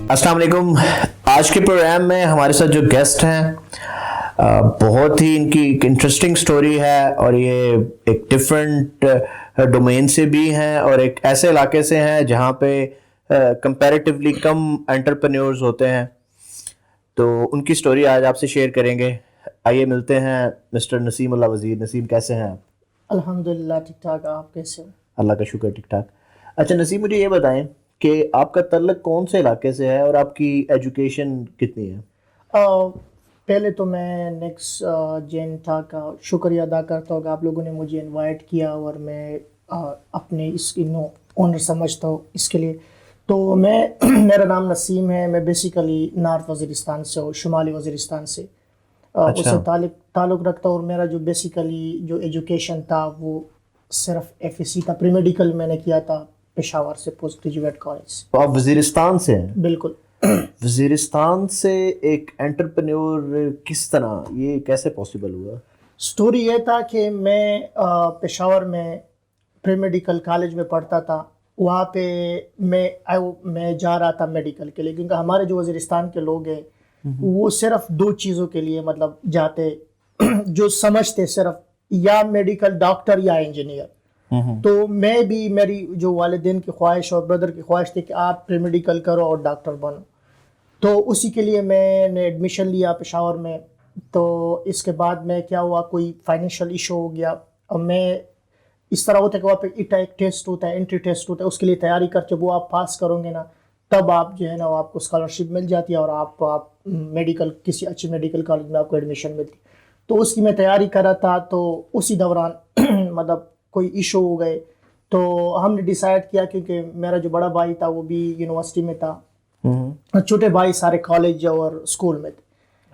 السلام علیکم. آج کے پروگرام میں ہمارے ساتھ جو گیسٹ ہیں بہت ہی ان کی ایک انٹرسٹنگ سٹوری ہے, اور یہ ایک ڈفرینٹ ڈومین سے بھی ہیں اور ایک ایسے علاقے سے ہیں جہاں پہ کمپیریٹیولی کم انٹرپرینیورز ہوتے ہیں. تو ان کی سٹوری آج آپ سے شیئر کریں گے. آئیے ملتے ہیں مسٹر نسیم اللہ وزیر. نسیم, کیسے ہیں آپ؟ الحمدللہ ٹھیک ٹھاک. آپ کیسے ہو؟ اللہ کا شکر, ٹھیک ٹھاک. اچھا نسیم, مجھے یہ بتائیں کہ آپ کا تعلق کون سے علاقے سے ہے اور آپ کی ایجوکیشن کتنی ہے؟ پہلے تو میں نیکسٹ جین تھا کا شکریہ ادا کرتا ہوں کہ آپ لوگوں نے مجھے انوائٹ کیا, اور میں اپنے اس اونر سمجھتا ہوں اس کے لیے. تو میرا نام نسیم ہے. میں بیسیکلی نارتھ وزیرستان سے ہوں, شمالی وزیرستان سے. اس سے تعلق رکھتا ہوں. اور میرا جو بیسیکلی جو ایجوکیشن تھا وہ صرف ایف ایس سی تھا. پری میڈیکل میں نے کیا تھا پشاور سے, پوسٹ گریجویٹ کالج. تو آپ وزیرستان سے ہیں؟ بالکل. وزیرستان سے ایک انٹرپرینیور کس طرح, یہ کیسے پاسبل ہوا؟ سٹوری یہ تھا کہ میں پشاور میں پری میڈیکل کالج میں پڑھتا تھا. وہاں پہ میں جا رہا تھا میڈیکل کے لیے, کیونکہ ہمارے جو وزیرستان کے لوگ ہیں وہ صرف دو چیزوں کے لیے مطلب جاتے جو سمجھتے, صرف یا میڈیکل ڈاکٹر یا انجینئر. تو میں بھی, میری جو والدین کی خواہش اور بردر کی خواہش تھی کہ آپ پری میڈیکل کرو اور ڈاکٹر بنو. تو اسی کے لیے میں نے ایڈمیشن لیا پشاور میں. تو اس کے بعد میں کیا ہوا, کوئی فائنینشیل ایشو ہو گیا. اور میں اس طرح ہوتا ہے کہ وہاں پہ ایک ٹیسٹ ہوتا ہے, انٹری ٹیسٹ ہوتا ہے, اس کے لیے تیاری کرتے, وہ آپ پاس کرو گے نا تب آپ جو ہے نا آپ کو اسکالرشپ مل جاتی ہے, اور آپ میڈیکل کسی اچھے میڈیکل کالج میں آپ کو ایڈمیشن ملتی. تو اس کی میں تیاری کر رہا تھا. تو اسی دوران مطلب کوئی ایشو ہو گئے. تو ہم نے ڈیسائیڈ کیا, کیونکہ میرا جو بڑا بھائی تھا وہ بھی یونیورسٹی میں تھا, چھوٹے بھائی سارے کالج اور اسکول میں تھے.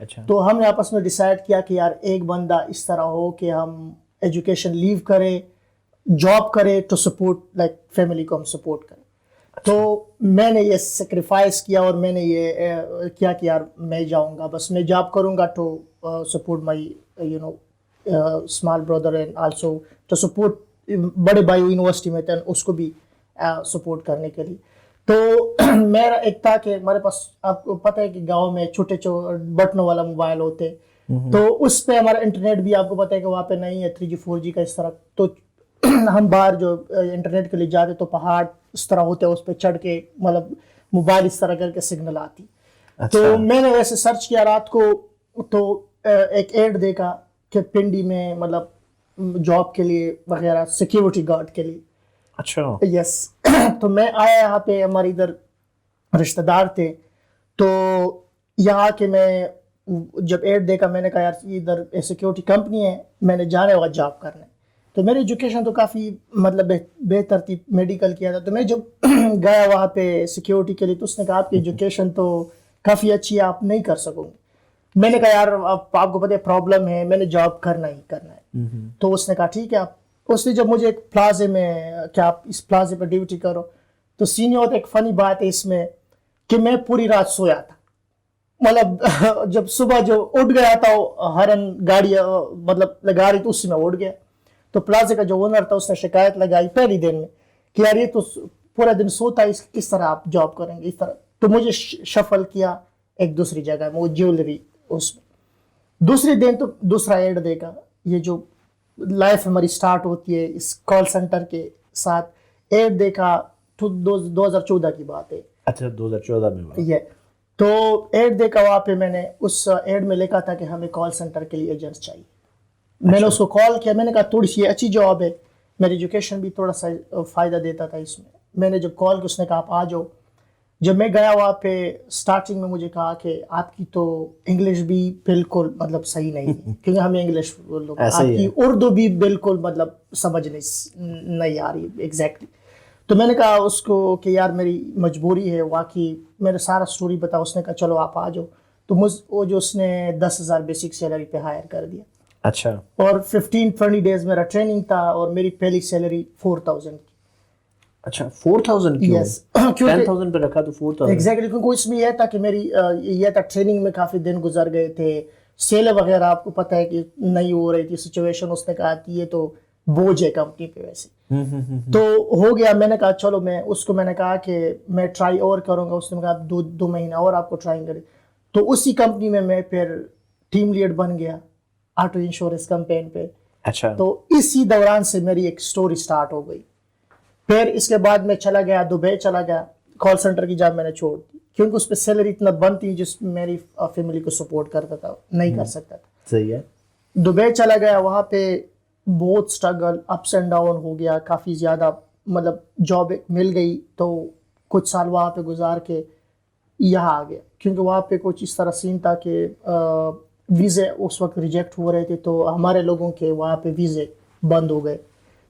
اچھا. تو ہم نے آپس میں ڈیسائیڈ کیا کہ یار ایک بندہ اس طرح ہو کہ ہم ایجوکیشن لیو کرے, جاب کرے, ٹو سپورٹ لائک فیملی کو ہم سپورٹ کریں. تو میں نے یہ سیکریفائس کیا, اور میں نے یہ کیا کہ یار میں جاؤں گا, بس میں جاب کروں گا to support my small brother, and also to support بڑے بھائی یونیورسٹی میں تھے, اس کو بھی سپورٹ کرنے کے لیے. تو میرا ایک تھا کہ ہمارے پاس, آپ کو پتہ ہے کہ گاؤں میں چھوٹے بٹنوں والا موبائل ہوتے, تو اس پہ ہمارا انٹرنیٹ بھی آپ کو پتہ ہے کہ وہاں پہ نہیں ہے 3G 4G کا اس طرح. تو ہم باہر جو انٹرنیٹ کے لیے جاتے تو پہاڑ اس طرح ہوتے, اس پہ چڑھ کے مطلب موبائل اس طرح کر کے سگنل آتی. تو میں نے ویسے سرچ کیا رات کو, تو ایک ایڈ دیکھا کہ پنڈی میں مطلب جاب کے لیے وغیرہ, سیکیورٹی گارڈ کے لیے. اچھا. یس. تو میں آیا یہاں پہ, ہمارے ادھر رشتہ دار تھے. تو یہاں کے میں جب ایڈ دیکھا میں نے کہا یار ادھر سیکیورٹی کمپنی ہے, میں نے جانے ہوگا جاب کرنے. تو میری ایجوکیشن تو کافی مطلب بہتر تھی, میڈیکل کیا تھا. تو میں جب گیا وہاں پہ سیکیورٹی کے لیے, تو اس نے کہا آپ کی ایجوکیشن تو کافی اچھی ہے, آپ نہیں کر سکو گے. میں نے کہا یار آپ کو پتہ ہے پرابلم ہے, میں نے جاب کرنا ہی کرنا ہے. تو اس نے کہا ٹھیک ہے آپ. اس نے جب مجھے ایک پلازے میں, کیا آپ اس پلازے پہ ڈیوٹی کرو. تو سینئر ہوتا ایک فنی بات ہے اس میں کہ میں پوری رات سویا تھا. مطلب جب صبح جو اٹھ گیا تھا ہرن گاڑی مطلب لگا رہی تو اس سے میں اٹھ گیا. تو پلازے کا جو اونر تھا اس نے شکایت لگائی پہلی دن میں کہ یار یہ تو پورا دن سوتا ہے, کس طرح آپ جاب کریں گے اس طرح. تو مجھے شفل کیا ایک دوسری جگہ میں, وہ جیولری اس میں. دوسری دن تو دوسرا ایڈ دیکھا, یہ جو لائف ہماری سٹارٹ ہوتی ہے اس کال سینٹر کے ساتھ. ایڈ دیکھا 2014 کی بات ہے. اچھا 2014 میں یہ تو ایڈ دیکھا, وہاں پہ میں نے اس ایڈ میں لکھا تھا کہ ہمیں کال سینٹر کے لیے ایجنٹس چاہیے. میں نے اس کو کال کیا, میں نے کہا تھوڑی سی اچھی جاب ہے, میری ایجوکیشن بھی تھوڑا سا فائدہ دیتا تھا اس میں. میں نے جب کال کی اس نے کہا آپ آ جاؤ. جب میں گیا وہاں پہ سٹارٹنگ میں مجھے کہا کہ آپ کی تو انگلش بھی بالکل مطلب صحیح نہیں ہے, کیونکہ ہمیں انگلش لوگ, آپ کی اردو بھی بالکل مطلب سمجھ نہیں آ رہی ایگزیکٹلی. تو میں نے کہا اس کو کہ یار میری مجبوری ہے, واقعی میرے سارا سٹوری بتا. اس نے کہا چلو آپ آ جاؤ. تو وہ جو اس نے 10,000 بیسک سیلری پہ ہائر کر دیا. اچھا. اور 15-20 ڈیز میرا ٹریننگ تھا, اور میری پہلی سیلری 4,000 کی. اچھا 4,000 کی. یس 10,000 پہ رکھا تو 4,000 ایگزیکٹلی, کیونکہ اس میں یہ تھا کہ میری یہ تھا ٹریننگ میں کافی دن گزر گئے تھے, سیل وغیرہ آپ کو پتہ ہے کہ نہیں ہو رہی تھی سچویشن. اس نے کہا کہ یہ تو بوجھ ہے کمپنی پہ ویسے. تو ہو گیا, میں نے کہا چلو, میں نے کہا کہ میں ٹرائی اور کروں گا. اس نے کہا 2 مہینہ اور آپ کو ٹرائی کرے. تو اسی کمپنی میں پھر ٹیم لیڈ بن گیا آٹو انشورنس کمپین پہ. اچھا. تو اسی دوران سے میری ایک سٹوری سٹارٹ ہو گئی. پھر اس کے بعد میں چلا گیا دبئی, چلا گیا. کال سینٹر کی جاب میں نے چھوڑ دی کیونکہ اس پہ سیلری اتنا بنتی جس میری فیملی کو سپورٹ کرتا تھا, نہیں کر سکتا تھا. صحیح ہے. دبئی چلا گیا, وہاں پہ بہت سٹرگل, اپس اینڈ ڈاؤن ہو گیا کافی زیادہ. مطلب جاب مل گئی تو کچھ سال وہاں پہ گزار کے یہاں آ گیا, کیونکہ وہاں پہ کچھ اس طرح سین تھا کہ ویزے اس وقت ریجیکٹ ہو رہے تھے, تو ہمارے لوگوں کے وہاں پہ ویزے بند ہو گئے.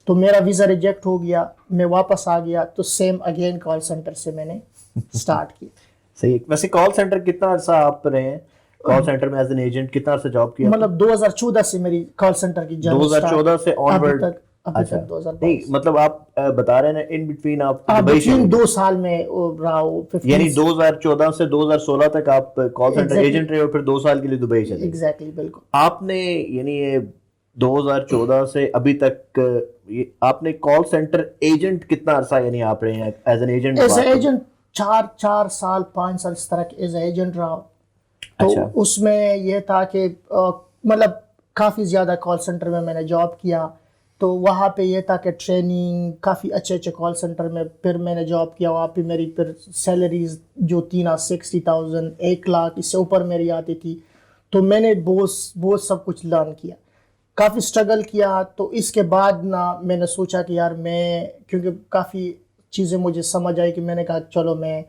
تو میرا ویزا ریجیکٹ ہو گیا, میں واپس آ گیا. تو سیم اگین کال سینٹر سے میں نے سٹارٹ کی. صحیح. ویسے کال سینٹر کتنا عرصہ آپ رہے ہیں کال سینٹر میں ایز این ایجنٹ, کتنا عرصہ جاب کیا؟ مطلب 2014 سے میری کال سینٹر کی جرنی 2014 سے آن ورڈ. اچھا, نہیں مطلب آپ بتا رہے ہیں ان بٹوین آپ دبئی 2 سال میں رہا ہوں, یعنی 2014 سے 2016 تک آپ کال سینٹر ایجنٹ رہے اور پھر 2 سال کے لیے دبئی چلے. ایگزیکٹلی, بالکل. آپ نے یعنی 2014 سے ابھی تک آپ نے کال سینٹر ایجنٹ کتنا عرصہ یعنی آپ رہے ہیں as an agent? As a agent 4 سال 5 سال اس طرح ایز اے ایجنٹ رہا. تو اس میں یہ تھا کہ مطلب کافی زیادہ کال سینٹر میں نے جاب کیا. تو وہاں پہ یہ تھا کہ ٹریننگ کافی اچھے کال سینٹر میں پھر میں نے جاب کیا. وہاں پہ میری پھر سیلریز جو 60,000 1 لاکھ اس سے اوپر میری آتی تھی. تو میں نے بہت سب کچھ لرن کیا, کافی سٹرگل کیا. تو اس کے بعد میں نے سوچا کہ یار میں, کیونکہ کافی چیزیں مجھے سمجھ آئی کہ میں نے کہا چلو میں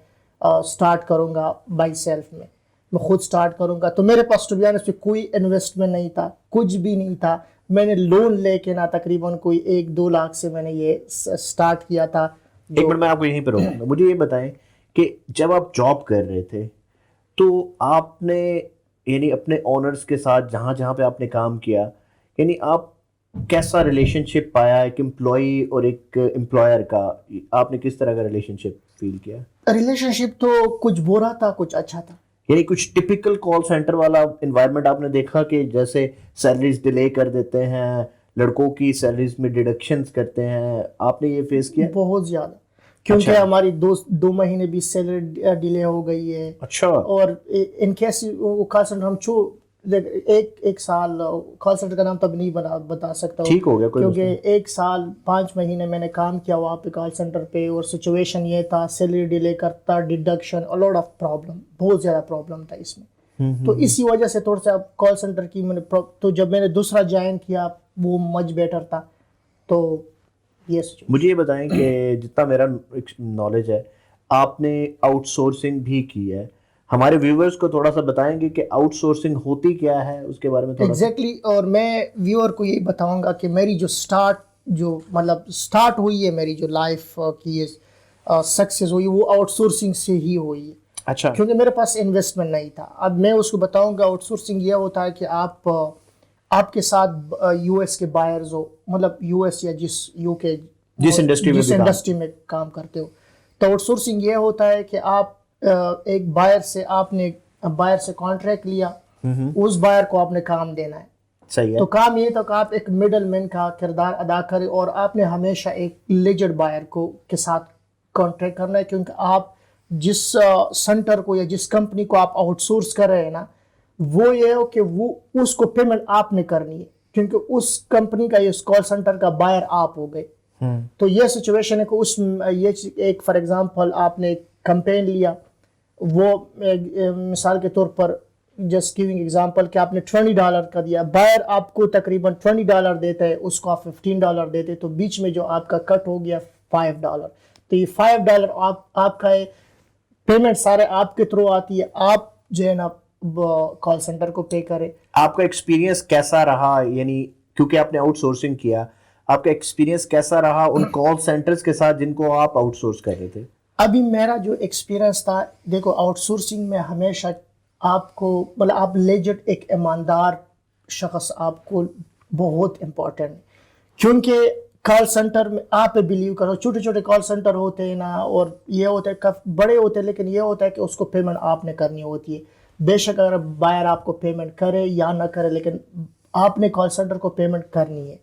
سٹارٹ کروں گا بائی سیلف, میں خود سٹارٹ کروں گا. تو میرے پاس ٹو بی آنیسٹ کوئی انویسٹمنٹ نہیں تھا, کچھ بھی نہیں تھا. میں نے لون لے کے تقریباً کوئی 1-2 لاکھ سے میں نے یہ سٹارٹ کیا تھا. ایک منٹ میں آپ کو یہیں پہ روکوں گا. مجھے یہ بتائیں کہ جب آپ جاب کر رہے تھے تو آپ نے یعنی اپنے اونرز کے ساتھ جہاں پہ آپ نے کام کیا, یعنی آپ کیسا ریلیشن شپ پایا ایک امپلائی اور ایک امپلائر کا؟ آپ نے کس طرح کا ریلیشن شپ فیل کیا؟ ریلیشن شپ تو کچھ برا تھا کچھ اچھا تھا. یعنی کچھ ٹپیکل کال سینٹر والا انوائرمنٹ آپ نے دیکھا کہ جیسے سیلریز ڈیلے کر دیتے ہیں, لڑکوں کی سیلریز میں ڈیڈکشنز کرتے ہیں, آپ نے یہ فیس کیا؟ بہت زیادہ, کیونکہ ہماری 2 مہینے بھی سیلری ڈیلے ہو گئی ہے. اچھا. اور ان کیس وہ کال سینٹر ہم ایک سال کال سینٹر کا نام تب نہیں بتا سکتا, ٹھیک ہو گیا, کیونکہ 1 سال 5 مہینے میں نے کام کیا وہاں پہ کال سینٹر پہ. اور سچویشن یہ تھا سیلری ڈیلے کرتا, ڈیڈکشن, لاٹ آف پرابلم, بہت زیادہ پرابلم تھا اس میں. تو اسی وجہ سے تھوڑا سا کال سینٹر کی تو جب میں نے دوسرا جوائن کیا وہ مچ بیٹر تھا. تو مجھے یہ بتائیں کہ جتنا میرا نالج ہے آپ نے آؤٹ سورسنگ بھی کی ہے, ہمارے ویورز کو تھوڑا سا بتائیں گے کہ آؤٹ سورسنگ ہوتی کیا ہے, اس کے بارے میں تھوڑا. ایگزیکٹلی. اور میں ویور کو یہی بتاؤں گا کہ میری جو سٹارٹ ہوئی ہے, میری جو لائف کی سکسیز ہوئی وہ آؤٹ سورسنگ سے ہی ہوئی ہے. اچھا. کیونکہ میرے پاس انویسٹمنٹ نہیں تھا. اب میں اس کو بتاؤں گا آؤٹ سورسنگ یہ ہوتا ہے کہ آپ کے ساتھ US کے بائرز ہو, مطلب US یا جس انڈسٹری میں کام کرتے ہو. تو آؤٹ سورسنگ یہ ہوتا ہے کہ آپ ایک آپ نے بائر سے کانٹریکٹ لیا, اس بائر کو آپ نے کام دینا ہے. صحیح ہے. تو کام یہ تھا کہ آپ ایک مڈل مین کا کردار ادا کریں اور آپ نے ہمیشہ ایک لیجڈ بائر کے ساتھ کانٹریکٹ کرنا ہے. کیونکہ آپ جس سینٹر کو یا جس کمپنی کو آپ آؤٹ سورس کر رہے ہیں نا, وہ یہ ہو کہ وہ اس کو پیمنٹ آپ نے کرنی ہے, کیونکہ اس کمپنی کا اس کال سینٹر کا بائر آپ ہو گئے. تو یہ سچویشن ہے کہ یہ ایک فار ایگزامپل آپ نے کمپین لیا, وہ مثال کے طور پر جسٹ گیونگ ایگزامپل کہ آپ نے $20 کا دیا, بائر آپ کو تقریباً $20 دیتا ہے, اس کو آپ $15 دیتے, تو بیچ میں جو آپ کا کٹ ہو گیا $5. تو یہ $5 آپ کا ہے, پیمنٹ سارے آپ کے تھرو آتی ہے, آپ جو ہے نا کال سینٹر کو پے کرے. آپ کا ایکسپیرینس کیسا رہا, یعنی کیونکہ آپ نے آؤٹ سورسنگ کیا, آپ کا ایکسپیرینس کیسا رہا ان کال سینٹرز کے ساتھ جن کو آپ آؤٹ سورس کر رہے تھے؟ ابھی میرا جو ایکسپیرینس تھا, دیکھو آؤٹ سورسنگ میں ہمیشہ آپ کو مطلب آپ لیجٹ ایک ایماندار شخص آپ کو بہت امپورٹنٹ ہے. کیونکہ کال سینٹر میں آپ بلیو کرو, چھوٹے کال سینٹر ہوتے ہیں نا, اور یہ ہوتا ہے بڑے ہوتے ہیں, لیکن یہ ہوتا ہے کہ اس کو پیمنٹ آپ نے کرنی ہوتی ہے. بے شک اگر بائر آپ کو پیمنٹ کرے یا نہ کرے, لیکن آپ نے کال سینٹر کو پیمنٹ کرنی ہے.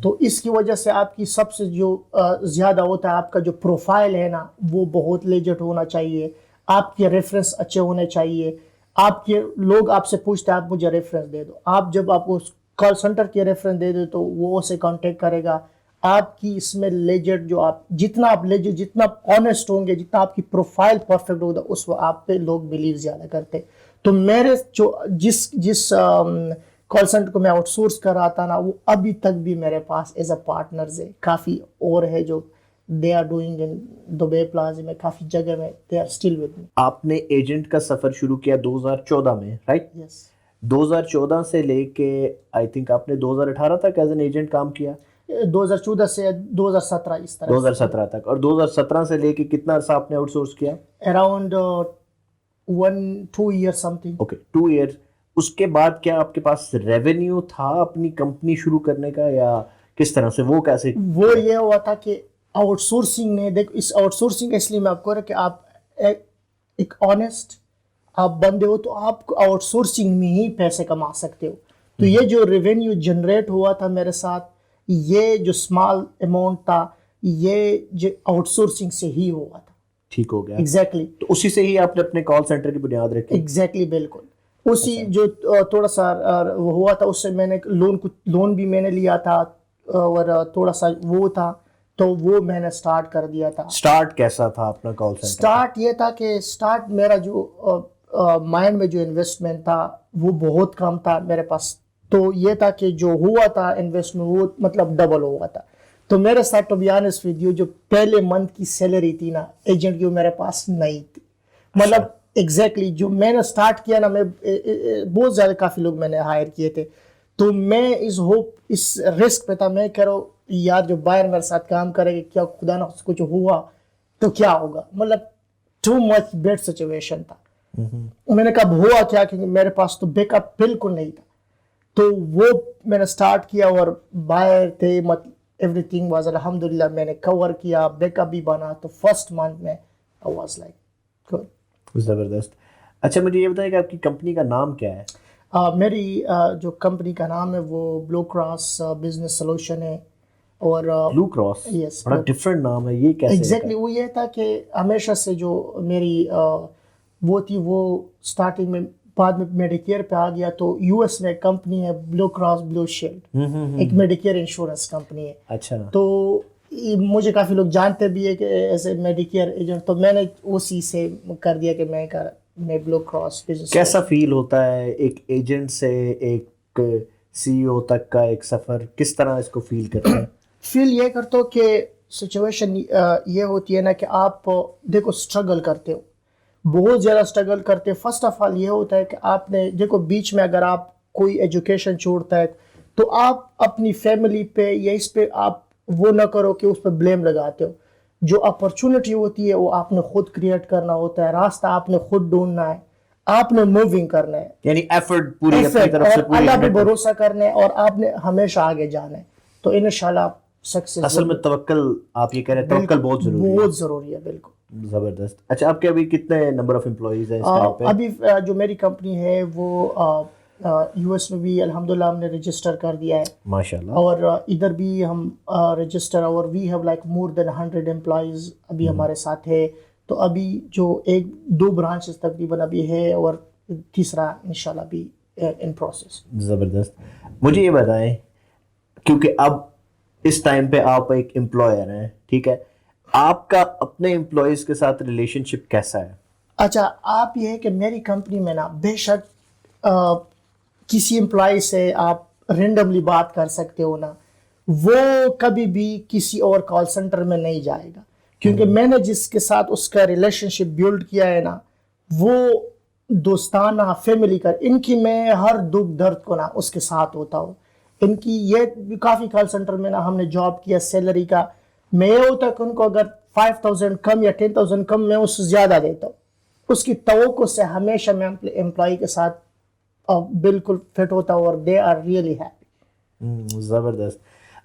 تو اس کی وجہ سے آپ کی سب سے جو زیادہ ہوتا ہے آپ کا جو پروفائل ہے نا وہ بہت لیجٹ ہونا چاہیے, آپ کے ریفرنس اچھے ہونے چاہیے, آپ کے لوگ آپ سے پوچھتے ہیں آپ مجھے ریفرنس دے دو, آپ جب آپ کو کال سینٹر کے ریفرنس دے دو تو وہ اسے کانٹیکٹ کرے گا. آپ کی اس میں لیجٹ جو آپ جتنا آپ لیجٹ جتنا آنیسٹ ہوں گے جتنا آپ کی پروفائل پرفیکٹ ہوگا اس وہ آپ پہ لوگ بلیو زیادہ کرتے. تو میرے جو جس کال سینٹر کو میں آؤٹ سورس کر رہا تھا نا وہ ابھی تک بھی میرے پاس ایز اے پارٹنرز ہے, کافی اور ہے جو they are doing in Dubai plaza میں, کافی جگہ میں they are still with me. آپ نے ایجنٹ کا سفر شروع کیا 2014 میں, رائٹ؟ یس 2014 سے لے کے آئی تھنک آپ نے 2018 تک ایز این ایجنٹ کام کیا, 2014 سے 2017 اس طرح 2017 تک. اور 2017 سے لے کے کتنا عرصہ آپ نے آؤٹ سورس کیا؟ Around 1-2 years something. Okay 2 years. اس کے بعد کیا آپ کے پاس ریونیو تھا اپنی کمپنی شروع کرنے کا, یا کس طرح سے, وہ کیسے؟ وہ یہ ہوا تھا کہ آؤٹ سورسنگ نے دیکھ اس آؤٹ سورسنگ اس لیے میں آپ کو رہا کہ آپ ایک آنیسٹ آپ بندے ہو تو آپ کو آؤٹ سورسنگ میں ہی پیسے کما سکتے ہو. تو یہ جو ریونیو جنریٹ ہوا تھا میرے ساتھ, یہ جو اسمال اماؤنٹ تھا یہ جو آؤٹ سورسنگ سے ہی ہوا تھا. ٹھیک ہو گیا. ایگزیکٹلی تو اسی سے ہی آپ نے اپنے کال سینٹر کی بنیاد رکھی؟ ایگزیکٹلی بالکل اسی جو تھوڑا سا وہ ہوا تھا اس سے میں نے لون بھی میں نے لیا تھا اور تھوڑا سا وہ تھا تو وہ میں نے سٹارٹ کر دیا تھا. سٹارٹ کیسا تھا اپنا کال سینٹر؟ سٹارٹ یہ تھا کہ سٹارٹ میرا جو مائنڈ میں جو انویسٹمنٹ تھا وہ بہت کم تھا میرے پاس. تو یہ تھا کہ جو ہوا تھا انویسٹمنٹ وہ مطلب ڈبل ہوا تھا. تو میرے ساتھ to be honest with you جو پہلے منتھ کی سیلری تھی نا ایجنٹ کی وہ میرے پاس نہیں تھی. مطلب ایگزیکٹلی جو میں نے سٹارٹ کیا نا, میں بہت زیادہ کافی لوگ میں نے ہائر کیے تھے, تو میں اس رسک پہ تھا. میں کہہ رہا ہوں یار جو بائر میرے ساتھ کام کرے گا کیا خدا نہ کچھ ہوا تو کیا ہوگا, مطلب ٹو مچ بیڈ سچویشن تھا. میں نے کہا ہوا کیا, کیونکہ میرے پاس تو بیک اپ بالکل نہیں تھا. تو وہ میں نے سٹارٹ کیا اور بائر تھے, مطلب ایوری تھنگ واز الحمدللہ میں نے کور کیا, بیک اپ بھی بنا. تو فرسٹ منتھ میں I was like good. زبردست. اچھا مجھے یہ بتائیں کہ آپ کی کمپنی کا نام کیا ہے؟ میری جو کمپنی کا نام ہے وہ بلو کراس بزنس سولوشن ہے. اور بلو کراس, یس بڑا ڈفرنٹ نام ہے, یہ کیسے؟ ایگزیکٹلی وہ یہ تھا کہ ہمیشہ سے جو میری وہ تھی وہ اسٹارٹنگ میں, بعد میں میڈیکیئر پہ آ گیا. تو یو ایس میں ایک کمپنی ہے بلو کراس بلو شیلڈ, ایک میڈیکیئر انشورنس کمپنی ہے. اچھا. تو مجھے کافی لوگ جانتے بھی ہے کہ ایز اے میڈیکیئر ایجنٹ, تو میں نے اسی سے کر دیا کہ میں بلو کراس بزنس. کیسا فیل ہوتا ہے ایک ایجنٹ سے ایک سی او تک کا ایک سفر, کس طرح اس کو فیل کرتے ہیں؟ فیل یہ کرتا ہوں کہ سچویشن یہ ہوتی ہے نا کہ آپ دیکھو اسٹرگل کرتے ہو, بہت زیادہ اسٹرگل کرتے. فرسٹ آف آل یہ ہوتا ہے کہ آپ نے دیکھو بیچ میں اگر آپ کوئی ایجوکیشن چھوڑتا ہے تو آپ اپنی فیملی پہ یا اس پہ آپ وہ نہ کرو کہ اس پہ بلیم لگاتے ہو. جو اپرچونٹی ہوتی ہے وہ آپ نے خود کریٹ کرنا ہوتا ہے, راستہ آپ نے خود ڈھونڈنا ہے, آپ نے موونگ کرنا ہے, یعنی ایفرٹ پوری اپنی طرف سے, اور اللہ پہ بھروسہ کرنا ہے, اور آپ نے ہمیشہ آگے جانا ہے. تو انشاءاللہ سکسیس. اصل میں توکل, آپ یہ کہہ رہے ہیں توکل بہت ضروری ہے. بہت ضروری ہے, بالکل. زبردست. اچھا آپ کے ابھی کتنے نمبر آف امپلائیز ہیں اس ٹائم پہ؟ ابھی جو میری کمپنی ہے وہ یو ایس میں بھی الحمدللہ ہم نے رجسٹر کر دیا ہے ماشاءاللہ, اور ادھر بھی ہم رجسٹر, اور we have like more than 100 employees ابھی ہمارے ساتھ ہے. تو ابھی جو 1-2 برانچز تقریباً ابھی ہے اور تیسرا انشاءاللہ بھی ان پروسیس. زبردست. مجھے یہ بتائیں, کیونکہ اب اس ٹائم پہ آپ ایک امپلائر ہیں, ٹھیک ہے, آپ کا اپنے امپلائیز کے ساتھ ریلیشن شپ کیسا ہے؟ اچھا آپ یہ ہے کہ میری کمپنی میں نا بے شک کسی امپلائی سے آپ رینڈملی بات کر سکتے ہو نا, وہ کبھی بھی کسی اور کال سینٹر میں نہیں جائے گا, کیونکہ میں نے جس کے ساتھ اس کا ریلیشن شپ بیلڈ کیا ہے نا وہ دوستانہ فیملی کا, ان کی میں ہر دکھ درد کو نا اس کے ساتھ ہوتا ہوں. ان کی یہ کافی کال سینٹر میں نا ہم نے جاب کیا, سیلری کا میں یہ ہوتا ہے کہ ان کو اگر 5000 کم یا 10000 کم میں اس سے زیادہ دیتا ہوں. اس کی توقع سے ہمیشہ میں امپلائی کے ساتھ بالکل فٹ ہوتا ہوں, اور دے آر ریئلی ہیپی. زبردست.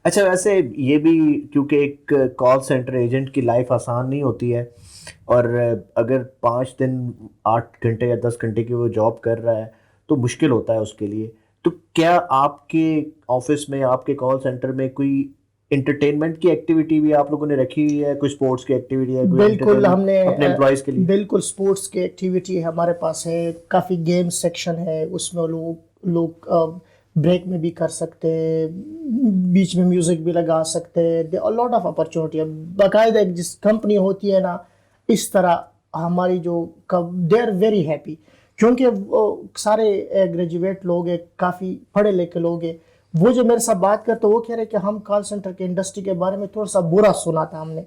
اچھا ویسے یہ بھی کیونکہ ایک کال سینٹر ایجنٹ کی لائف آسان نہیں ہوتی ہے, اور اگر 5 دن 8 گھنٹے یا 10 گھنٹے کی وہ جاب کر رہا ہے تو مشکل ہوتا ہے اس کے لیے. تو کیا آپ کے آفس میں, آپ کے کال سینٹر میں کوئی انٹرٹینمنٹ کی ایکٹیویٹی بھی آپ لوگوں نے رکھی ہوئی ہے, کوئی اسپورٹس کی ایکٹیویٹی ہے, کوئی بالکل ہم نے اپنے امپلائیز کے لیے؟ بالکل اسپورٹس کی ایکٹیویٹی ہمارے پاس ہے, کافی گیم سیکشن ہے, اس میں لوگ بریک میں بھی کر سکتے ہیں, بیچ میں میوزک بھی لگا سکتے ہیں, لاٹ آف اپرچونیٹی ہے. باقاعدہ ایک جس کمپنی ہوتی ہے نا, اس طرح ہماری جو دے آر ویری ہیپی, کیونکہ سارے گریجویٹ لوگ ہیں, کافی پڑھے لکھے لوگ ہیں. وہ جو میرے ساتھ بات کرتے وہ کہہ رہے کہ ہم کال سینٹر کے انڈسٹری کے بارے میں تھوڑا سا برا سنا تھا ہم نے,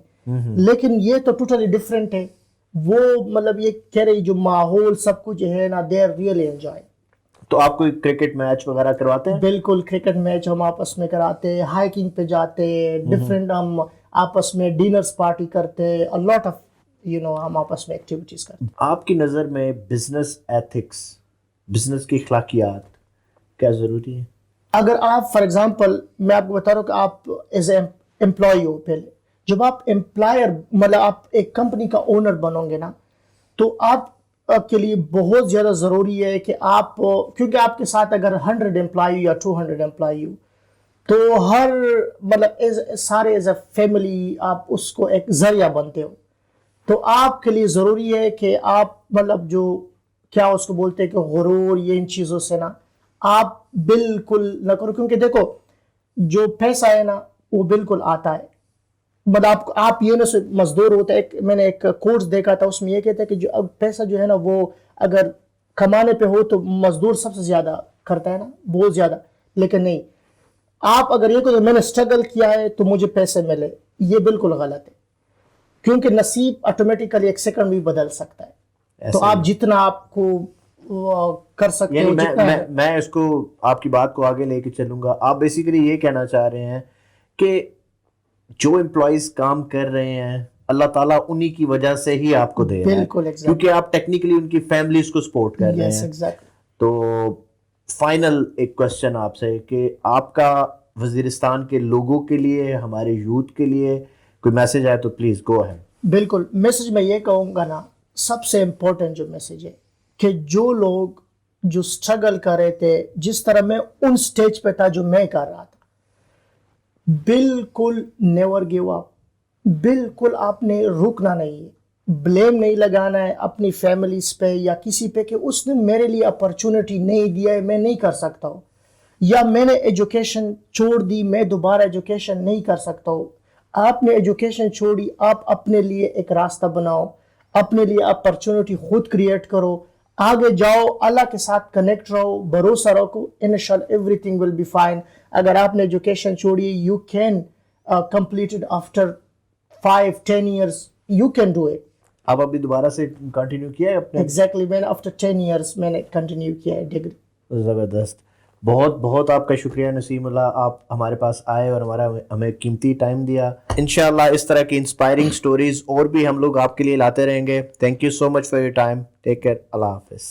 لیکن یہ تو ٹوٹلی ڈفرینٹ ہے. وہ مطلب یہ کہہ رہی جو ماحول سب کچھ ہے نا, دے آر ریئلی انجوائے. تو آپ کوئی کرکٹ میچ وغیرہ کرواتے ہیں؟ بالکل کرکٹ میچ ہم آپس میں کراتے, ہائکنگ پہ جاتے, ڈفرینٹ ہم آپس میں ڈنرز پارٹی کرتے, لاٹ آف ہم آپس میں ایکٹیویٹیز کرتے. آپ کی نظر میں بزنس ایتھکس, بزنس کی اخلاقیات کیا ضروری ہے؟ اگر آپ فار ایگزامپل میں آپ کو بتا رہا ہوں کہ آپ ایز اے امپلائی ہو, پہلے جب آپ امپلائر مطلب آپ ایک کمپنی کا اونر بنو گے نا, تو آپ کے لیے بہت زیادہ ضروری ہے کہ آپ, کیونکہ آپ کے ساتھ اگر 100 امپلائی یا 200 امپلائی ہو, تو ہر مطلب سارے ایز اے فیملی آپ اس کو ایک ذریعہ بنتے ہو. تو آپ کے لیے ضروری ہے کہ آپ مطلب جو کیا اس کو بولتے ہیں کہ غرور, یہ ان چیزوں سے نا آپ بالکل نہ کرو, کیونکہ دیکھو جو پیسہ ہے نا وہ بالکل آتا ہے, مطلب آپ یہ نہ مزدور ہوتا ہے. میں نے ایک کورس دیکھا تھا, اس میں یہ کہتا ہے کہ جو پیسہ جو ہے نا وہ اگر کمانے پہ ہو تو مزدور سب سے زیادہ کرتا ہے نا, بہت زیادہ. لیکن نہیں, آپ اگر یہ کہ میں نے اسٹرگل کیا ہے تو مجھے پیسے ملے, یہ بالکل غلط ہے, کیونکہ نصیب آٹومیٹیکلی ایک سیکنڈ بھی بدل سکتا ہے. تو آپ جتنا آپ کو کر سکتے ہو, میں اس کو آپ کی بات کو آگے لے کے چلوں گا. آپ بیسیکلی یہ کہنا چاہ رہے ہیں کہ جو امپلائیز کام کر رہے ہیں اللہ تعالیٰ انہی کی وجہ سے ہی آپ کو دے رہا ہے, کیونکہ آپ ٹیکنیکلی ان کی فیملیز کو سپورٹ کر رہے ہیں. تو فائنل ایک کوشچن آپ سے کہ آپ کا وزیرستان کے لوگوں کے لیے, ہمارے یوتھ کے لیے کوئی میسج ہے تو پلیز گو اہیڈ. بالکل, میسج میں یہ کہوں گا نا, سب سے امپورٹنٹ جو میسج ہے کہ جو لوگ جو اسٹرگل کر رہے تھے, جس طرح میں ان سٹیج پہ تھا جو میں کر رہا تھا, بالکل نیور گیو اپ, بالکل آپ نے رکنا نہیں ہے. بلیم نہیں لگانا ہے اپنی فیملیز پہ یا کسی پہ کہ اس نے میرے لیے اپرچونٹی نہیں دیا ہے, میں نہیں کر سکتا ہوں, یا میں نے ایجوکیشن چھوڑ دی, میں دوبارہ ایجوکیشن نہیں کر سکتا ہوں. آپ نے ایجوکیشن چھوڑی, آپ اپنے لیے ایک راستہ بناؤ, اپنے لیے اپرچونٹی خود کریٹ کرو, آگے جاؤ, اللہ کے ساتھ کنیکٹ رہو, بھروسہ رکھو, انشاءاللہ everything will be fine. اگر آپ نے ایجوکیشن چھوڑی, you can complete it after 5-10 years, you can do it. آپ ابھی دوبارہ سے کنٹینیو کیا ہے اپنے؟ ایگزیکٹلی, میں نے آفٹر 10 years میں نے کنٹینیو کیا ہے ڈگری. زبردست, بہت بہت آپ کا شکریہ نسیم اللہ, آپ ہمارے پاس آئے اور ہمیں قیمتی ٹائم دیا. انشاءاللہ اس طرح کی انسپائرنگ سٹوریز اور بھی ہم لوگ آپ کے لیے لاتے رہیں گے. Thank you so much for your time. Take care, Allah حافظ.